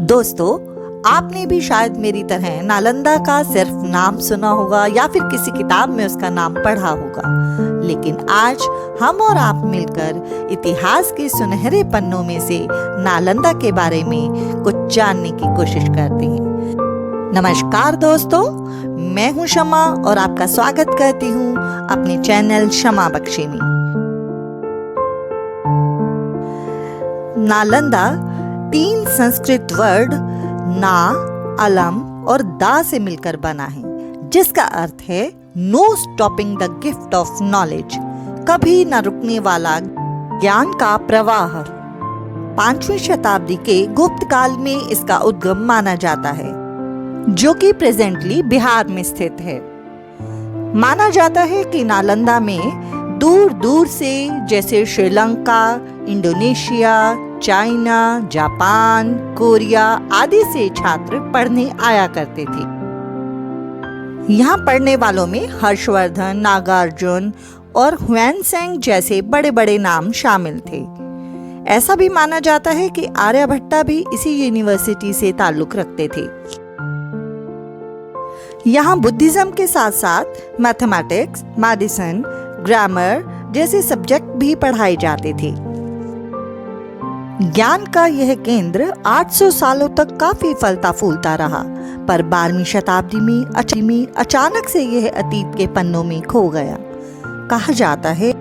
दोस्तों, आपने भी शायद मेरी तरह नालंदा का सिर्फ नाम सुना होगा या फिर किसी किताब में उसका नाम पढ़ा होगा, लेकिन आज हम और आप मिलकर इतिहास के सुनहरे पन्नों में से नालंदा के बारे में कुछ जानने की कोशिश करते हैं। नमस्कार दोस्तों, मैं हूं शमा और आपका स्वागत करती हूं अपने चैनल शमा बख्शी में। नालंदा 3 संस्कृत वर्ड ना, अलम और दा से मिलकर बना है, जिसका अर्थ है no stopping the gift of knowledge, कभी न रुकने वाला ज्ञान का प्रवाह। 5वीं शताब्दी के गुप्त काल में इसका उद्गम माना जाता है, जो कि प्रेजेंटली बिहार में स्थित है। माना जाता है कि नालंदा में दूर दूर से, जैसे Sri Lanka, Indonesia, China, Japan, Korea आदि से छात्र पढ़ने आया करते थे। यहाँ पढ़ने वालों में हर्षवर्धन, नागार्जुन और ह्वेनसेंग जैसे बड़े बड़े नाम शामिल थे। ऐसा भी माना जाता है कि आर्यभट्टा भी इसी यूनिवर्सिटी से ताल्लुक रखते थे। यहाँ बुद्धिज्म के साथ साथ मैथमेटिक्स, मेडिसिन, ग्रामर जैसे सब्जेक्ट भी पढ़ाए जाते थे। ज्ञान का यह केंद्र 800 सालों तक काफी फलता फूलता रहा, पर 12वीं शताब्दी में अचानक से यह अतीत के पन्नों में खो गया। कहा जाता है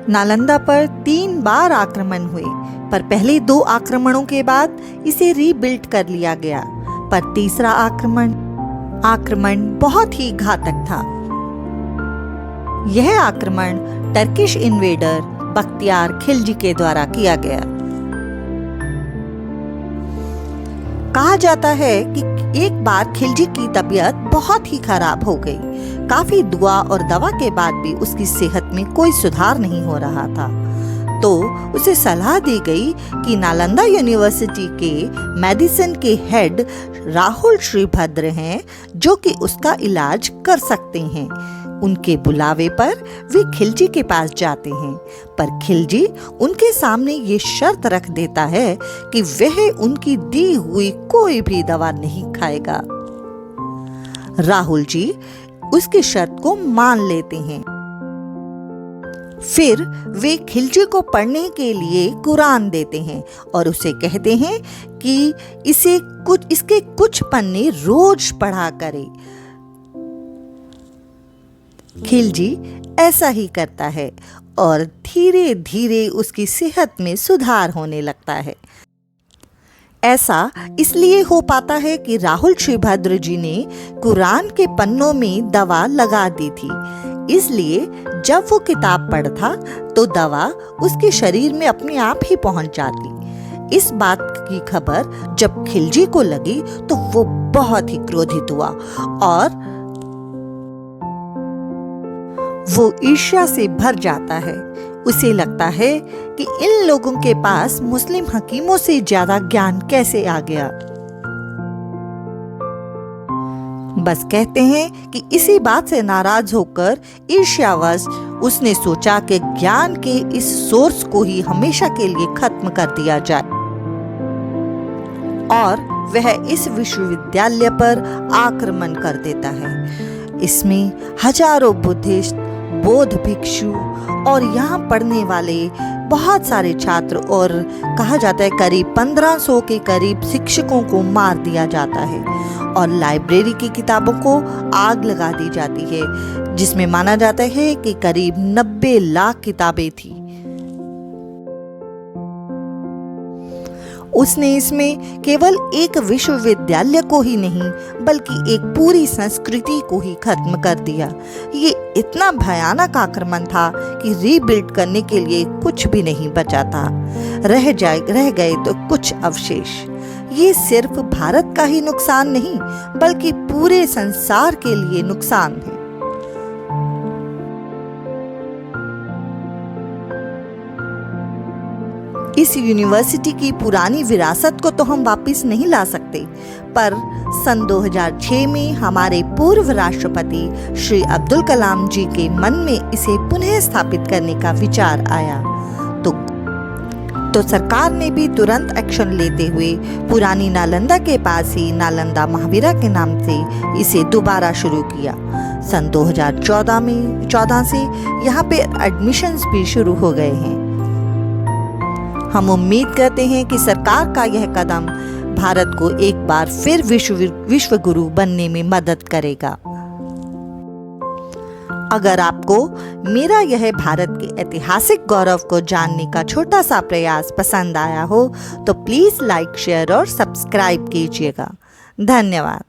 नालंदा पर 3 बार आक्रमण हुए, पर पहले 2 आक्रमणों के बाद इसे रीबिल्ड कर लिया गया, पर तीसरा आक्रमण बहुत ही घातक था। यह आक्रमण टर्किश इन्वेडर बख्तियार खिलजी के द्वारा किया गया। कहा जाता है कि एक बार खिलजी की तबीयत बहुत ही खराब हो गई। काफी दुआ और दवा के बाद भी उसकी सेहत में कोई सुधार नहीं हो रहा था, तो उसे सलाह दी गई कि नालंदा यूनिवर्सिटी के मेडिसिन के हेड राहुल श्रीभद्र हैं, जो कि उसका इलाज कर सकते हैं। उनके बुलावे पर वे खिलजी के पास जाते हैं, पर खिलजी उनके सामने ये शर्त रख देता है कि वह उनकी दी हुई कोई भी दवा नहीं खाएगा। राहुल जी उसकी शर्त को मान लेते हैं। फिर वे खिलजी को पढ़ने के लिए कुरान देते हैं और उसे कहते हैं कि इसके कुछ पन्ने रोज पढ़ा करे। खिलजी ऐसा ही करता है और धीरे धीरे उसकी सेहत में सुधार होने लगता है। ऐसा इसलिए हो पाता है कि राहुल श्रीभद्र जी ने कुरान के पन्नों में दवा लगा दी थी, इसलिए जब वो किताब पढ़ता तो दवा उसके शरीर में अपने आप ही पहुंच जाती। इस बात की खबर जब खिलजी को लगी तो वो बहुत ही क्रोधित हुआ और वो ईर्ष्या से भर जाता है। उसे लगता है कि इन लोगों के पास मुस्लिम हकीमों से ज्यादा ज्ञान कैसे आ गया। बस कहते हैं कि इसी बात से नाराज होकर ईर्ष्यावश उसने सोचा कि ज्ञान के इस सोर्स को ही हमेशा के लिए खत्म कर दिया जाए, और वह इस विश्वविद्यालय पर आक्रमण कर देता है। इसमें हजारों बुद्धिस्ट, बौद्ध भिक्षु और यहाँ पढ़ने वाले बहुत सारे छात्र और कहा जाता है करीब 1500 के करीब शिक्षकों को मार दिया जाता है, और लाइब्रेरी की किताबों को आग लगा दी जाती है, जिसमें माना जाता है कि करीब 90 लाख किताबें थी। उसने इसमें केवल एक विश्वविद्यालय को ही नहीं बल्कि एक पूरी संस्कृति को ही खत्म कर दिया। ये इतना भयानक आक्रमण था कि रीबिल्ड करने के लिए कुछ भी नहीं बचा था। रह गए तो कुछ अवशेष। ये सिर्फ भारत का ही नुकसान नहीं बल्कि पूरे संसार के लिए नुकसान है। इस यूनिवर्सिटी की पुरानी विरासत को तो हम वापस नहीं ला सकते, पर सन 2006 में हमारे पूर्व राष्ट्रपति श्री अब्दुल कलाम जी के मन में इसे पुनः स्थापित करने का विचार आया। तो सरकार ने भी तुरंत एक्शन लेते हुए पुरानी नालंदा के पास ही नालंदा महावीरा के नाम से इसे दोबारा शुरू किया। सन 2014 से यहाँ पे एडमिशन्स भी शुरू हो गए हैं। हम उम्मीद करते हैं कि सरकार का यह कदम भारत को एक बार फिर विश्व गुरु बनने में मदद करेगा। अगर आपको मेरा यह भारत के ऐतिहासिक गौरव को जानने का छोटा सा प्रयास पसंद आया हो तो प्लीज लाइक, शेयर और सब्सक्राइब कीजिएगा। धन्यवाद।